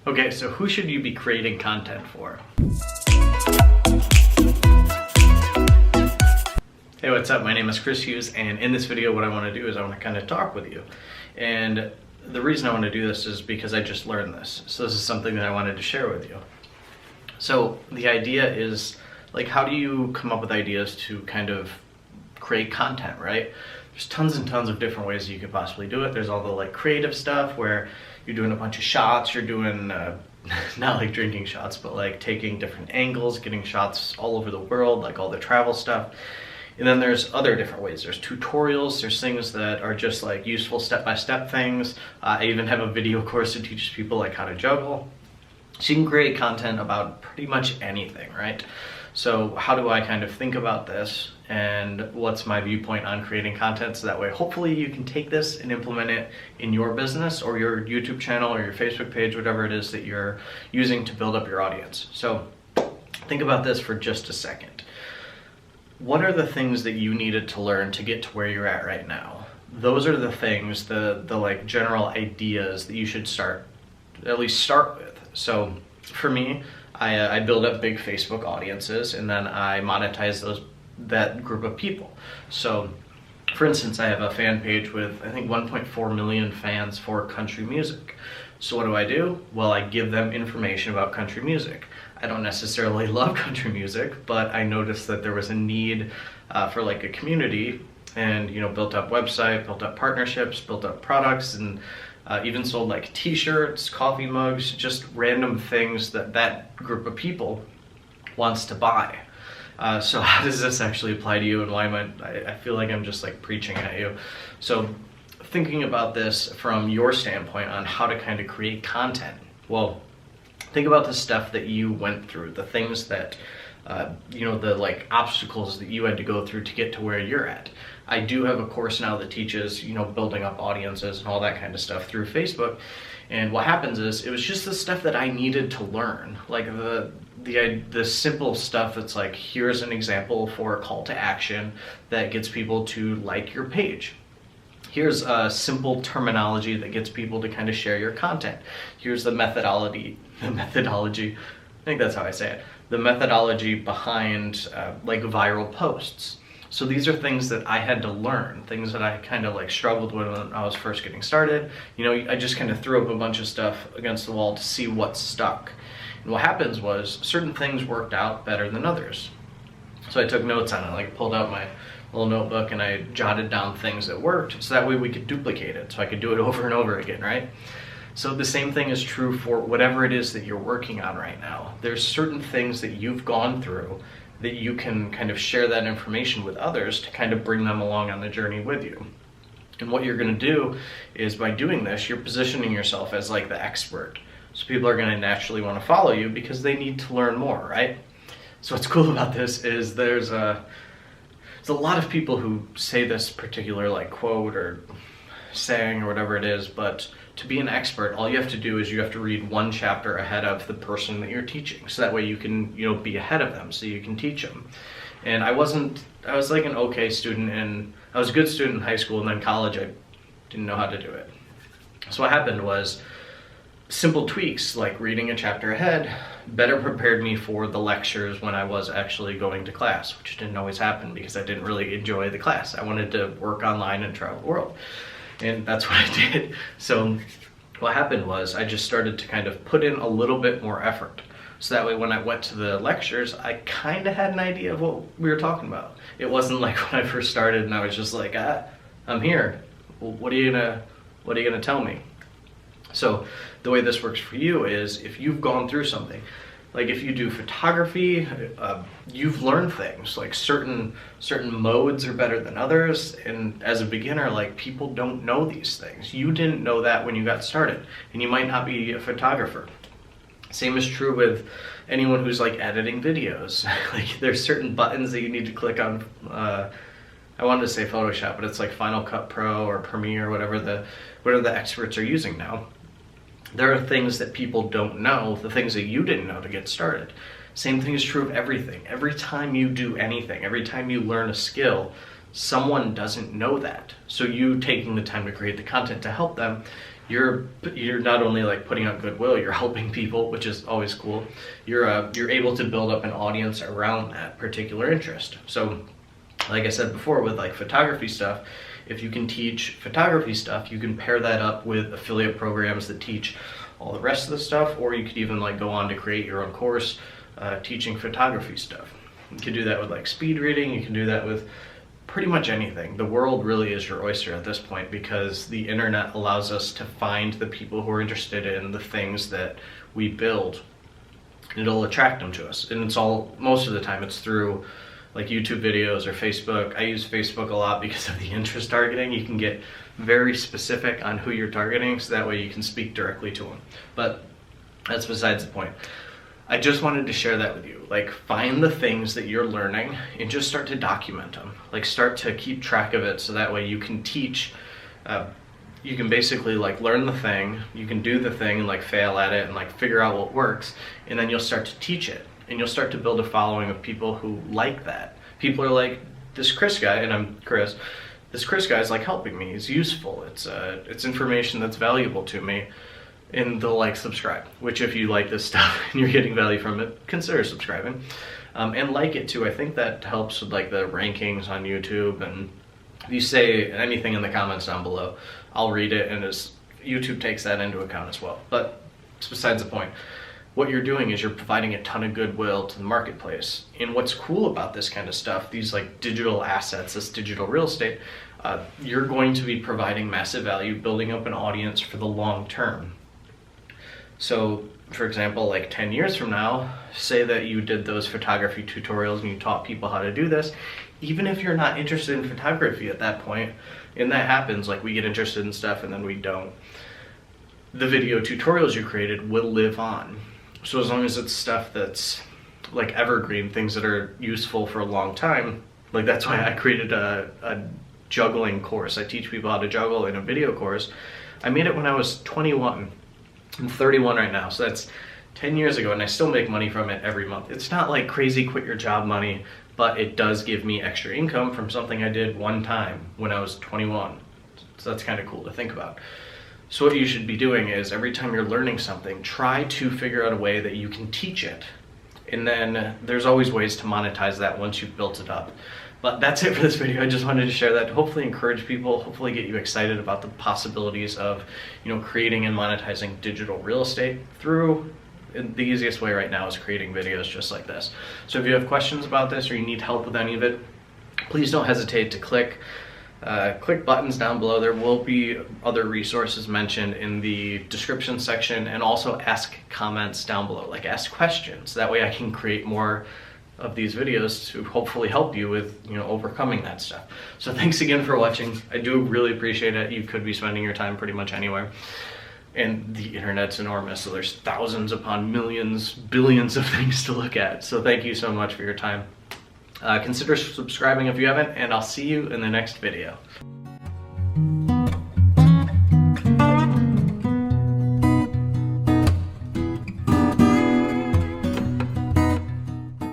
Okay, so who should you be creating content for? Hey, what's up? My name is Chris Hughes, and in this video what I want to do is I want to kind of talk with you. And the reason I want to do this is because I just learned this. So this is something that I wanted to share with you. So the idea is, like, how do you come up with ideas to kind of create content, right? There's tons and tons of different ways you could possibly do it. There's all the like creative stuff where you're doing a bunch of shots, you're doing not like drinking shots, but like taking different angles, getting shots all over the world, like all the travel stuff. And then there's other different ways. There's tutorials, there's things that are just like useful step-by-step things. I even have a video course that teaches people like how to juggle. So you can create content about pretty much anything, right? So how do I kind of think about this, and what's my viewpoint on creating content, so that way hopefully you can take this and implement it in your business or your YouTube channel or your Facebook page, whatever it is that you're using to build up your audience. So think about this for just a second. What are the things that you needed to learn to get to where you're at right now? Those are the things, the like general ideas that you should at least start with. So for me, I build up big Facebook audiences, and then I monetize that group of people. So for instance, I have a fan page with I think 1.4 million fans for country music. So what do? Well, I give them information about country music. I don't necessarily love country music, but I noticed that there was a need for like a community, and built up website, built up partnerships, built up products, and even sold like t-shirts, coffee mugs, just random things that group of people wants to buy. So how does this actually apply to you, and why I feel like I'm just like preaching at you. So thinking about this from your standpoint on how to kind of create content. Well, think about the stuff that you went through, the things that, the like obstacles that you had to go through to get to where you're at. I do have a course now that teaches, building up audiences and all that kind of stuff through Facebook. And what happens is, it was just the stuff that I needed to learn. Like the simple stuff that's like, here's an example for a call to action that gets people to like your page. Here's a simple terminology that gets people to kind of share your content. Here's the methodology, I think that's how I say it, the methodology behind like viral posts. So these are things that I had to learn, things that I kind of like struggled with when I was first getting started. I just kind of threw up a bunch of stuff against the wall to see what stuck. And what happens was, certain things worked out better than others. So I took notes on it, like pulled out my little notebook and I jotted down things that worked, so that way we could duplicate it, so I could do it over and over again, right? So the same thing is true for whatever it is that you're working on right now. There's certain things that you've gone through that you can kind of share that information with others to kind of bring them along on the journey with you. And what you're going to do is, by doing this, you're positioning yourself as like the expert. So people are going to naturally want to follow you because they need to learn more, right? So what's cool about this is there's a lot of people who say this particular like quote or saying or whatever it is, but to be an expert, all you have to do is you have to read one chapter ahead of the person that you're teaching. So that way you can, be ahead of them, so you can teach them. And I was like an okay student, and I was a good student in high school, and then college I didn't know how to do it. So what happened was, simple tweaks like reading a chapter ahead better prepared me for the lectures when I was actually going to class, which didn't always happen because I didn't really enjoy the class. I wanted to work online and travel the world. And that's what I did. So what happened was, I just started to kind of put in a little bit more effort. So that way when I went to the lectures, I kind of had an idea of what we were talking about. It wasn't like when I first started and I was just like, I'm here. Well, what are you gonna tell me? So the way this works for you is, if you've gone through something, like if you do photography, you've learned things, like certain modes are better than others, and as a beginner, like, people don't know these things. You didn't know that when you got started, and you might not be a photographer. Same is true with anyone who's like editing videos. Like, there's certain buttons that you need to click on. I wanted to say Photoshop, but it's like Final Cut Pro or Premiere, whatever the experts are using now. There are things that people don't know, the things that you didn't know to get started. Same thing is true of everything. Every time you do anything, every time you learn a skill, someone doesn't know that. So you taking the time to create the content to help them, you're not only like putting out goodwill, you're helping people, which is always cool. You're able to build up an audience around that particular interest. So like I said before, with like photography stuff, if you can teach photography stuff, you can pair that up with affiliate programs that teach all the rest of the stuff, or you could even like go on to create your own course teaching photography stuff. You can do that with like speed reading, you can do that with pretty much anything. The world really is your oyster at this point, because the internet allows us to find the people who are interested in the things that we build. It'll attract them to us, and it's all, most of the time it's through like YouTube videos or Facebook. I use Facebook a lot because of the interest targeting. You can get very specific on who you're targeting, so that way you can speak directly to them. But that's besides the point. I just wanted to share that with you. Like, find the things that you're learning and just start to document them. Like, start to keep track of it, so that way you can teach. You can basically like learn the thing, you can do the thing and like fail at it and like figure out what works, and then you'll start to teach it. And you'll start to build a following of people who like that. People are like, this Chris guy, and I'm Chris, this Chris guy is like helping me, he's useful, it's information that's valuable to me, and they'll like subscribe. Which, if you like this stuff and you're getting value from it, consider subscribing. And like it too. I think that helps with like the rankings on YouTube, and if you say anything in the comments down below, I'll read it, and YouTube takes that into account as well. But it's besides the point. What you're doing is you're providing a ton of goodwill to the marketplace. And what's cool about this kind of stuff, these like digital assets, this digital real estate, you're going to be providing massive value, building up an audience for the long term. So for example, like 10 years from now, say that you did those photography tutorials and you taught people how to do this. Even if you're not interested in photography at that point, and that happens, like we get interested in stuff and then we don't, the video tutorials you created will live on. So as long as it's stuff that's like evergreen, things that are useful for a long time, like that's why I created a juggling course. I teach people how to juggle in a video course. I made it when I was 21. I'm 31 right now, so that's 10 years ago, and I still make money from it every month. It's not like crazy quit your job money, but it does give me extra income from something I did one time when I was 21. So that's kind of cool to think about. So what you should be doing is every time you're learning something, try to figure out a way that you can teach it. And then there's always ways to monetize that once you've built it up. But that's it for this video. I just wanted to share that, hopefully encourage people, hopefully get you excited about the possibilities of, creating and monetizing digital real estate through, the easiest way right now is creating videos just like this. So if you have questions about this or you need help with any of it, please don't hesitate to click buttons down below. There will be other resources mentioned in the description section, and also ask comments down below, like ask questions. That way I can create more of these videos to hopefully help you with overcoming that stuff. So thanks again for watching. I do really appreciate it. You could be spending your time pretty much anywhere, and the internet's enormous, so there's thousands upon millions, billions of things to look at. So thank you so much for your time. Consider subscribing if you haven't, and I'll see you in the next video.